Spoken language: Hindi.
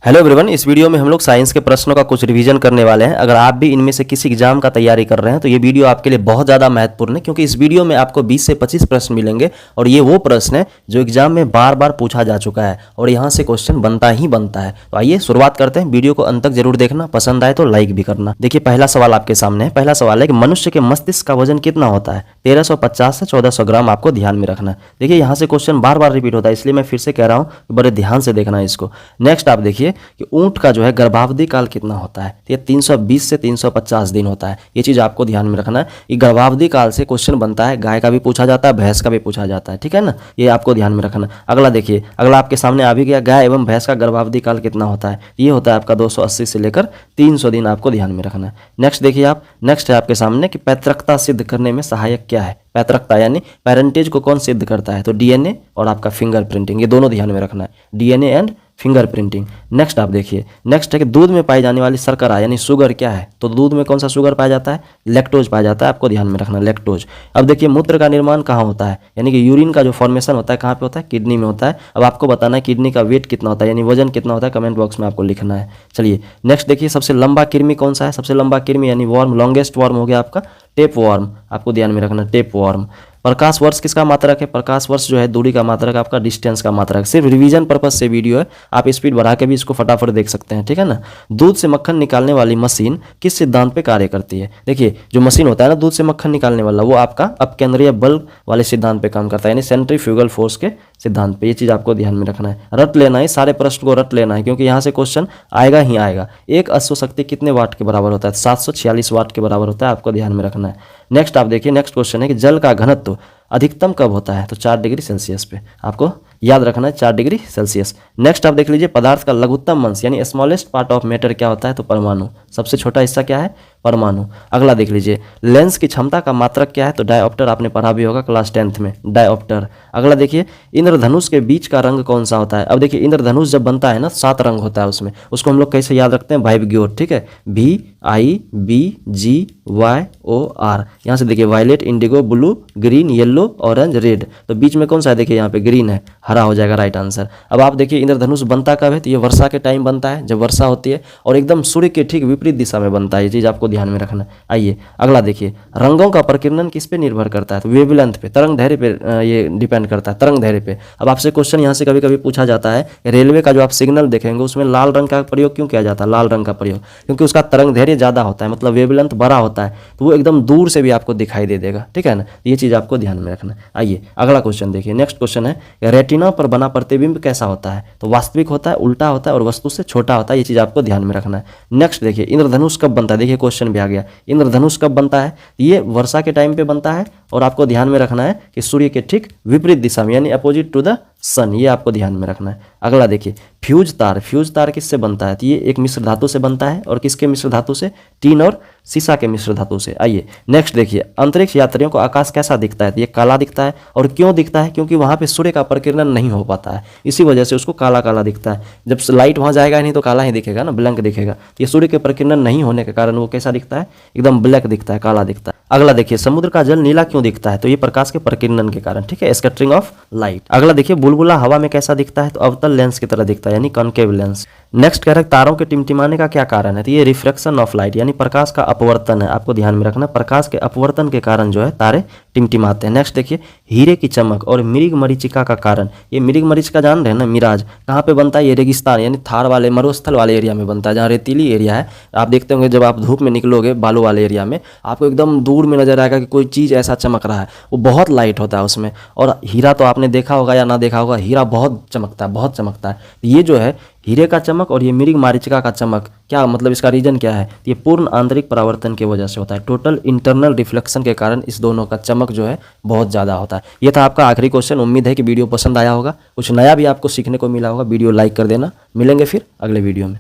हेलो एवरीवन, इस वीडियो में हम लोग साइंस के प्रश्नों का कुछ रिवीजन करने वाले हैं। अगर आप भी इनमें से किसी एग्जाम का तैयारी कर रहे हैं तो ये वीडियो आपके लिए बहुत ज़्यादा महत्वपूर्ण है, क्योंकि इस वीडियो में आपको 20 से 25 प्रश्न मिलेंगे और ये वो प्रश्न है जो एग्जाम में बार बार पूछा जा चुका है और यहाँ से क्वेश्चन बनता ही बनता है। तो आइए शुरुआत करते हैं। वीडियो को अंत तक जरूर देखना, पसंद आए तो लाइक भी करना। देखिए पहला सवाल आपके सामने है। पहला सवाल है कि मनुष्य के मस्तिष्क का वजन कितना होता है? 1350 से 1400 ग्राम आपको ध्यान में रखना है। देखिए यहाँ से क्वेश्चन बार बार रिपीट होता है, इसलिए मैं फिर से कह रहा हूँ कि बड़े ध्यान से देखना है इसको। नेक्स्ट आप देखिए कि ऊंट का जो है गर्भावधि काल कितना होता है? ये 320 से 350 दिन होता है। ये चीज आपको ध्यान में रखना है। ये गर्भावधि काल से क्वेश्चन बनता है, गाय का भी पूछा जाता है, भैंस का भी पूछा जाता है, ठीक है ना। ये आपको ध्यान में रखना है। अगला देखिए, अगला आपके सामने आ भी गया, गाय एवं भैंस का गर्भावधि काल कितना होता है? ये होता है आपका 280 से लेकर 300 दिन, आपको ध्यान में रखना है। नेक्स्ट देखिए आप, नेक्स्ट है आपके सामने कि पैतृकता सिद्ध करने में सहायक क्या है? पैतृकता यानी पेरेंटेज को कौन सिद्ध करता है? तो डीएनए और आपका फिंगर प्रिंटिंग, ये दोनों ध्यान में रखना है, DNA and finger printing. Next आप देखिए, नेक्स्ट है कि दूध में पाई जाने वाली शर्करा यानी शुगर क्या है? तो दूध में कौन सा शुगर पाया जाता है? लैक्टोज पाया जाता है, आपको ध्यान में रखना, लैक्टोज। अब देखिए मूत्र का निर्माण कहाँ होता है? यानी कि यूरिन का जो फॉर्मेशन होता है कहाँ पे होता है? किडनी में होता है। अब आपको बताना है किडनी का वेट कितना होता है, यानी वजन कितना होता है, कमेंट बॉक्स में आपको लिखना है। चलिए नेक्स्ट देखिए, सबसे लंबा कृमि कौन सा है? सबसे लंबा कृमि यानी वर्म, लॉन्गेस्ट वर्म हो गया आपका टेप वर्म, आपको ध्यान में रखना, टेप वर्म। प्रकाश वर्ष किसका मात्रक है? प्रकाश वर्ष जो है दूरी का मात्रक, आपका डिस्टेंस का मात्रक। सिर्फ रिवीजन पर्पज से वीडियो है, आप स्पीड बढ़ा के भी इसको फटाफट देख सकते हैं, ठीक है ना। दूध से मक्खन निकालने वाली मशीन किस सिद्धांत पे कार्य करती है? देखिए जो मशीन होता है ना दूध से मक्खन निकालने वाला, वो आपका अपकेंद्रीय बल वाले सिद्धांत पे काम करता है, यानी सेंट्रीफ्यूगल फोर्स के सिद्धांत पे। ये चीज आपको ध्यान में रखना है, रट लेना है, सारे प्रश्न को रट लेना है, क्योंकि यहाँ से क्वेश्चन आएगा ही आएगा। एक अश्व शक्ति कितने वाट के बराबर होता है? 746 वाट के बराबर होता है, आपको ध्यान में रखना है। नेक्स्ट आप देखिए, नेक्स्ट क्वेश्चन है कि जल का घनत्व अधिकतम कब होता है? तो 4 डिग्री सेल्सियस पे, आपको याद रखना है 4 डिग्री सेल्सियस। नेक्स्ट आप देख लीजिए, पदार्थ का लघुत्तम अंश यानी स्मॉलेस्ट पार्ट ऑफ मैटर क्या होता है? तो परमाणु। सबसे छोटा हिस्सा क्या है? परमाणु। अगला देख लीजिए, लेंस की क्षमता का मात्रक क्या है? तो डायऑप्टर, आपने पढ़ा भी होगा क्लास 10th में, डायऑप्टर। अगला देखिए, इंद्रधनुष के बीच का रंग कौन सा होता है? अब देखिए इंद्रधनुष जब बनता है ना 7 रंग होता है उसमें, उसको हम लोग कैसे याद रखते हैं? वाइब्ग्योर, ठीक है, VIBGYOR। यहाँ से देखिए violet, indigo, blue, green, yellow, orange, red. तो बीच में कौन सा है? देखिए यहाँ पे ग्रीन है, हरा हो जाएगा राइट आंसर। अब आप देखिए इंद्रधनुष बनता कब है? तो ये वर्षा के टाइम बनता है, जब वर्षा होती है, और एकदम सूर्य के ठीक विपरीत दिशा में बनता है। ये चीज आपको ध्यान में रखना है। आइए अगला देखिए, रंगों का प्रकीर्णन किस पे निर्भर करता है? तो वेवलेंथ पे, तरंग धैर्य पे ये डिपेंड करता है, तरंग धैर्य पे। अब आपसे क्वेश्चन यहाँ से कभी कभी पूछा जाता है, रेलवे का जो आप सिग्नल देखेंगे उसमें लाल रंग का प्रयोग क्यों किया जाता है? लाल रंग का प्रयोग क्योंकि उसका तरंग धैर्य ज्यादा होता है, मतलब वेवलेंथ बड़ा होता है, तो वो एकदम दूर से भी आपको दिखाई दे देगा, ठीक है ना। ये चीज आपको ध्यान में रखना है। आइए अगला क्वेश्चन देखिए, नेक्स्ट क्वेश्चन है, रेटिना पर बना प्रतिबिंब कैसा होता है? तो वास्तविक होता है, उल्टा होता है और वस्तु से छोटा होता है। ये चीज आपको ध्यान में रखना है। नेक्स्ट देखिए, इंद्रधनुष कब बनता है? देखिए क्वेश्चन भी आ गया, इंद्रधनुष कब बनता है? ये वर्षा के टाइम पे बनता है, और आपको ध्यान में रखना है कि सूर्य के ठीक विपरीत दिशा में, यानी अपोजिट टू द सन। ये आपको ध्यान में रखना है। अगला देखिए, फ्यूज तार, फ्यूज तार किससे बनता है? तो ये एक मिश्र धातु से बनता है, और किसके मिश्र धातु से? टीन और सीसा के मिश्र धातु से। आइए नेक्स्ट देखिए, अंतरिक्ष यात्रियों को आकाश कैसा दिखता है? तो ये काला दिखता है, और क्यों दिखता है? क्योंकि वहां पे सूर्य का प्रकीर्णन नहीं हो पाता है, इसी वजह से उसको काला काला दिखता है। जब लाइट वहां जाएगा नहीं तो काला ही दिखेगा ना, ब्लैंक दिखेगा। ये सूर्य के प्रकीर्णन नहीं होने के कारण वो कैसा दिखता है? एकदम ब्लैक दिखता है, काला दिखता है। अगला देखिए, समुद्र का जल नीला क्यों दिखता है? तो ये प्रकाश के प्रकीर्णन के कारण, ठीक है, स्कैटरिंग ऑफ लाइट। अगला देखिए, बुलबुला हवा में कैसा दिखता है? तो अवतल लेंस की तरह दिखता है, यानी कॉनकेव लेंस। नेक्स्ट कह रहे हैं, तारों के टिमटिमाने का क्या कारण है? तो ये रिफ्रैक्शन ऑफ लाइट यानी प्रकाश का अपवर्तन है, आपको ध्यान में रखना। प्रकाश के अपवर्तन के कारण जो है तारे टिमटिमाते हैं। नेक्स्ट देखिए, हीरे की चमक और मृग मरीचिका का कारण। ये मृग मरीचिका जान रहे हैं ना, मिराज, कहाँ पे बनता है? ये रेगिस्तान यानी थार वाले मरुस्थल वाले एरिया में बनता है, जहाँ रेतीली एरिया है। आप देखते होंगे जब आप धूप में निकलोगे बालू वाले एरिया में, आपको एकदम दूर में नजर आएगा कि कोई चीज ऐसा चमक रहा है, वो बहुत लाइट होता है उसमें। और हीरा तो आपने देखा होगा या ना देखा होगा, हीरा बहुत चमकता है, बहुत चमकता है। ये जो है हीरे का चमक और ये मृग मरीचिका का चमक, क्या मतलब इसका रीजन क्या है? ये पूर्ण आंतरिक परावर्तन की वजह से होता है, टोटल इंटरनल रिफ्लेक्शन के कारण इस दोनों का चमक जो है बहुत ज़्यादा होता है। ये था आपका आखिरी क्वेश्चन। उम्मीद है कि वीडियो पसंद आया होगा, कुछ नया भी आपको सीखने को मिला होगा। वीडियो लाइक कर देना। मिलेंगे फिर अगले वीडियो में।